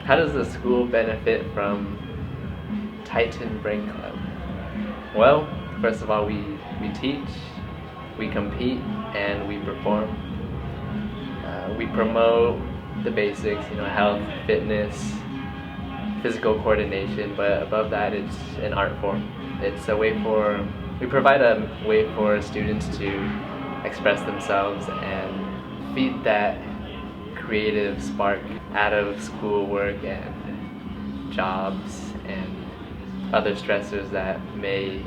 How does the school benefit from Titan Break Club? Well, first of all, we teach, we compete, and we perform. We promote the basics, health, fitness, physical coordination, but above that, it's an art form. It's we provide a way for students to express themselves and feed that creative spark out of schoolwork and jobs and other stressors that may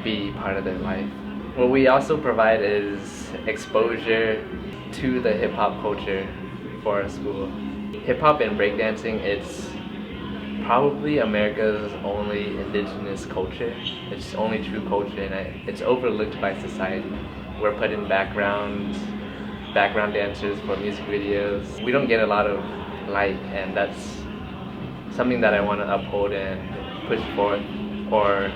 be part of their life. What we also provide is exposure to the hip-hop culture for our school. Hip-hop and breakdancing, it's probably America's only indigenous culture. It's only true culture, and it's overlooked by society. We're put in background dancers for music videos. We don't get a lot of light, and that's something that I want to uphold and push forth, or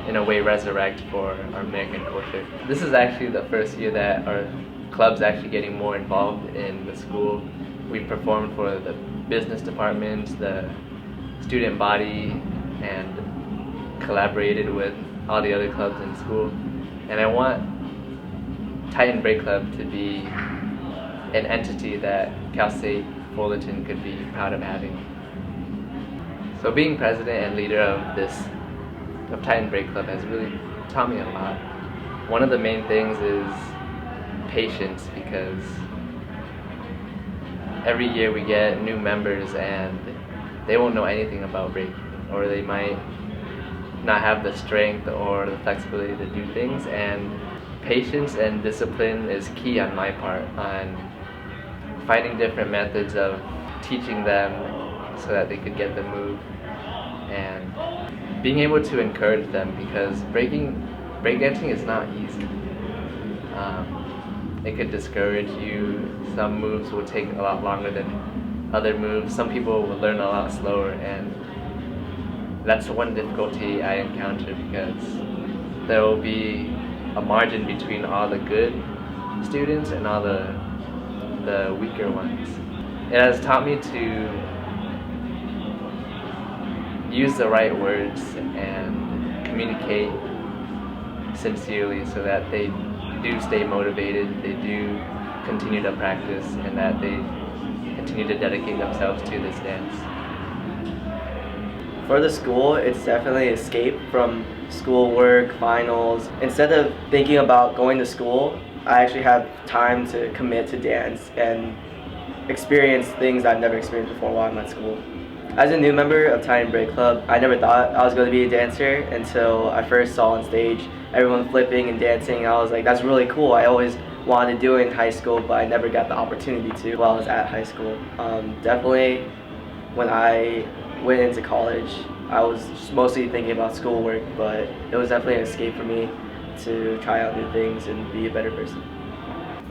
in a way resurrect for our American culture. This is actually the first year that our club's actually getting more involved in the school. We performed for the business department, the student body, and collaborated with all the other clubs in school. And I want Titan Break Club to be an entity that Cal State Fullerton could be proud of having. So being president and leader of Titan Break Club has really taught me a lot. One of the main things is patience, because every year we get new members and they won't know anything about breaking, or they might not have the strength or the flexibility to do things, and patience and discipline is key on my part, on finding different methods of teaching them so that they could get the move, and being able to encourage them, because breakdancing is not easy. It could discourage you. Some moves will take a lot longer than other moves. Some people will learn a lot slower, and that's one difficulty I encounter, because there will be a margin between all the good students and all the weaker ones. It has taught me to use the right words and communicate sincerely, so that they do stay motivated, they do continue to practice, and that they continue to dedicate themselves to this dance. For the school, it's definitely an escape from schoolwork, finals. Instead of thinking about going to school, I actually have time to commit to dance and experience things I've never experienced before while I'm at school. As a new member of Titan Break Club, I never thought I was going to be a dancer until I first saw on stage everyone flipping and dancing. I was like, that's really cool. I always wanted to do it in high school, but I never got the opportunity to while I was at high school. Definitely when I went into college, I was mostly thinking about schoolwork, but it was definitely an escape for me to try out new things and be a better person.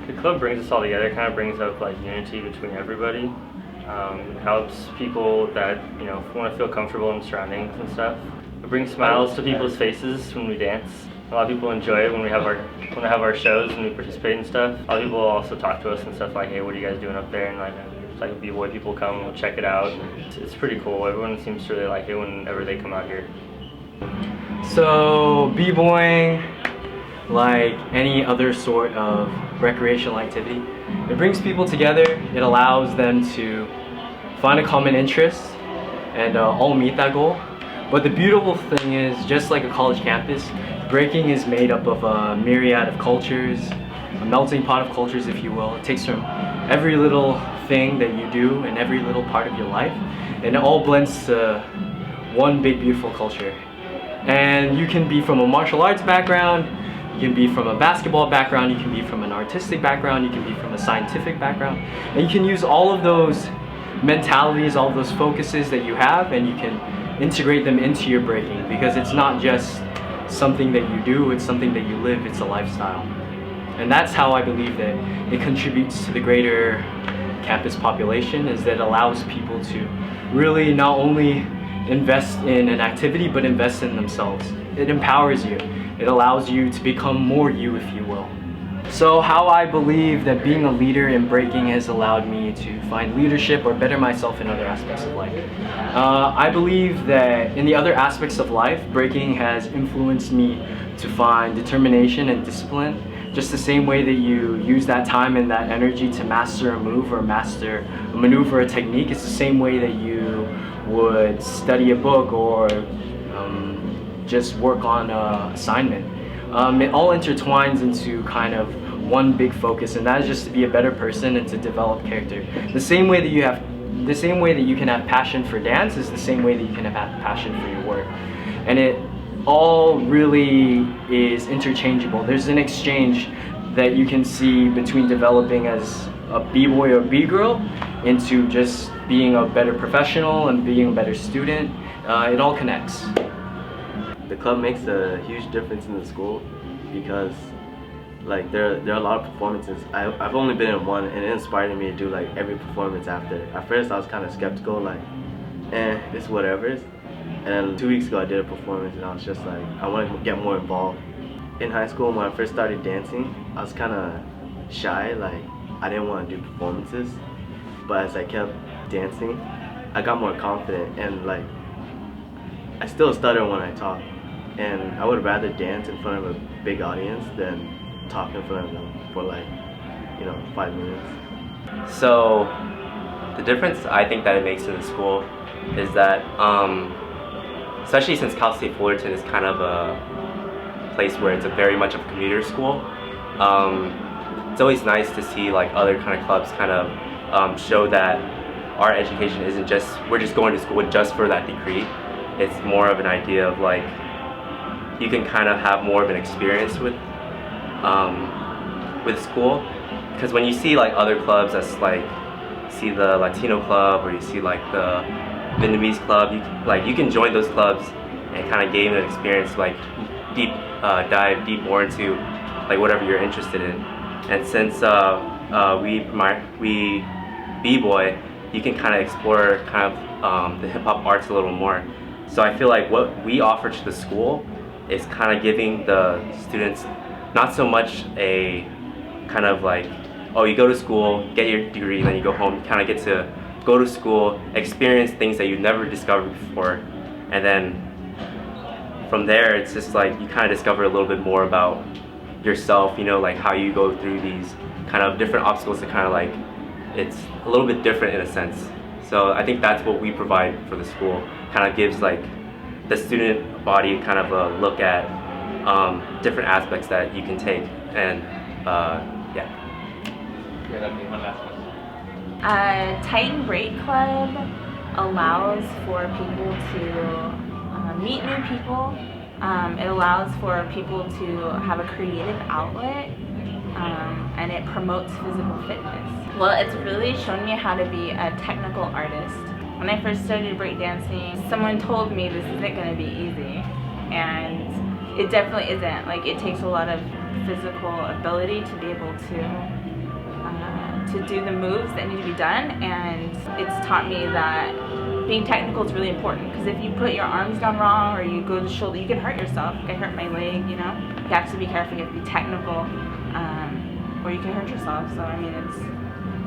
The club brings us all together. It kind of brings up like unity between everybody. It helps people that want to feel comfortable in surroundings and stuff. It brings smiles to people's faces when we dance. A lot of people enjoy it when we have our shows and we participate in stuff. A lot of people also talk to us and stuff like, hey, what are you guys doing up there? And like b-boy people come check it out. It's pretty cool. Everyone seems to really like it whenever they come out here. So b-boying, like any other sort of recreational activity, it brings people together. It allows them to find a common interest and all meet that goal. But the beautiful thing is, just like a college campus, breaking is made up of a myriad of cultures, a melting pot of cultures, if you will. It takes from every little thing that you do in every little part of your life, and it all blends to one big beautiful culture. And you can be from a martial arts background, you can be from a basketball background, you can be from an artistic background, you can be from a scientific background, and you can use all of those mentalities, all of those focuses that you have, and you can integrate them into your breaking, because it's not just something that you do, it's something that you live, it's a lifestyle. And that's how I believe that it contributes to the greater campus population, is that it allows people to really not only invest in an activity, but invest in themselves. It empowers you. It allows you to become more you, if you will. So how I believe that being a leader in breaking has allowed me to find leadership or better myself in other aspects of life. I believe that in the other aspects of life, breaking has influenced me to find determination and discipline. Just the same way that you use that time and that energy to master a move or master a maneuver or technique, it's the same way that you would study a book or just work on an assignment. It all intertwines into kind of one big focus, and that is just to be a better person and to develop character. The same way that you can have passion for dance is the same way that you can have passion for your work, and it all really is interchangeable. There's an exchange that you can see between developing as a b-boy or b-girl into just being a better professional and being a better student. It all connects. The club makes a huge difference in the school because like there are a lot of performances. I've only been in one, and it inspired me to do like every performance after. At first I was kind of skeptical, like it's whatever. And then 2 weeks ago I did a performance and I was just like, I want to get more involved. In high school when I first started dancing, I was kind of shy, like I didn't want to do performances. But as I kept dancing, I got more confident, and like I still stutter when I talk. And I would rather dance in front of a big audience than talk in front of them for like, 5 minutes. So the difference I think that it makes in the school is that, especially since Cal State Fullerton is kind of a place where it's very much of a commuter school, it's always nice to see like other kind of clubs kind of show that our education isn't just, we're just going to school just for that degree. It's more of an idea of like, you can kind of have more of an experience with school, because when you see like other clubs that's like, see the Latino club or you see like the Vietnamese club, you can join those clubs and kind of gain an experience, like dive deep more into like whatever you're interested in. And since we b-boy, you can kind of explore kind of the hip-hop arts a little more. So I feel like what we offer to the school is kind of giving the students not so much a kind of like, oh, you go to school, get your degree, then you go home. You kind of get to go to school, experience things that you've never discovered before, and then from there it's just like you kind of discover a little bit more about yourself, like how you go through these kind of different obstacles that kind of like, it's a little bit different in a sense. So I think that's what we provide for the school. Kind of gives like the student body kind of a look at different aspects that you can take, and yeah. One last one. Titan Break Club allows for people to meet new people. It allows for people to have a creative outlet, and it promotes physical fitness. Well, it's really shown me how to be a technical artist. When I first started breakdancing, someone told me this isn't going to be easy, and it definitely isn't. Like, it takes a lot of physical ability to be able to do the moves that need to be done, and it's taught me that being technical is really important, because if you put your arms down wrong or you go to the shoulder, you can hurt yourself. Like, I hurt my leg, You have to be careful, you have to be technical, or you can hurt yourself. So I mean,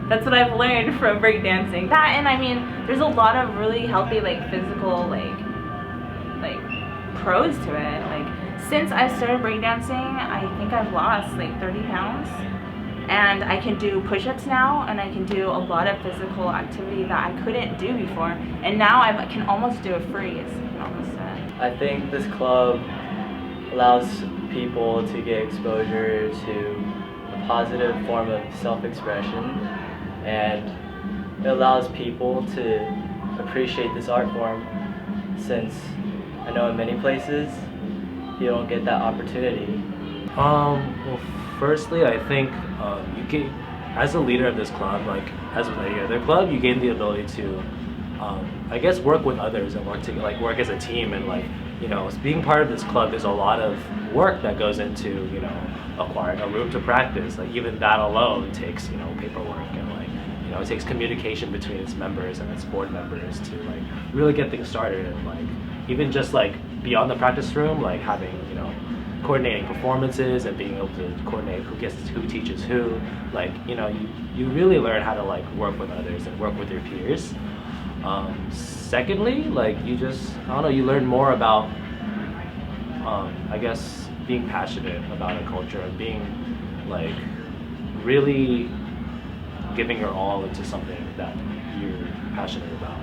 that's what I've learned from breakdancing. That, and I mean, there's a lot of really healthy like physical like pros to it. Like, since I started breakdancing, I think I've lost like 30 pounds. And I can do push-ups now, and I can do a lot of physical activity that I couldn't do before. And now I can almost do a freeze. I think this club allows people to get exposure to a positive form of self-expression, and it allows people to appreciate this art form, since I know in many places you don't get that opportunity. Well, firstly, I think you gain, as a leader of this club, like as with any other club, you gain the ability to, I guess, work with others and work as a team. And being part of this club, there's a lot of work that goes into, acquiring a room to practice. Like, even that alone takes, paperwork, and it takes communication between its members and its board members to really get things started. And even just beyond the practice room, having coordinating performances and being able to coordinate who teaches who. Like, you know, you really learn how to like work with others and work with your peers. Secondly, like you just, I don't know, you learn more about, I guess, being passionate about a culture and being like really giving your all into something that you're passionate about.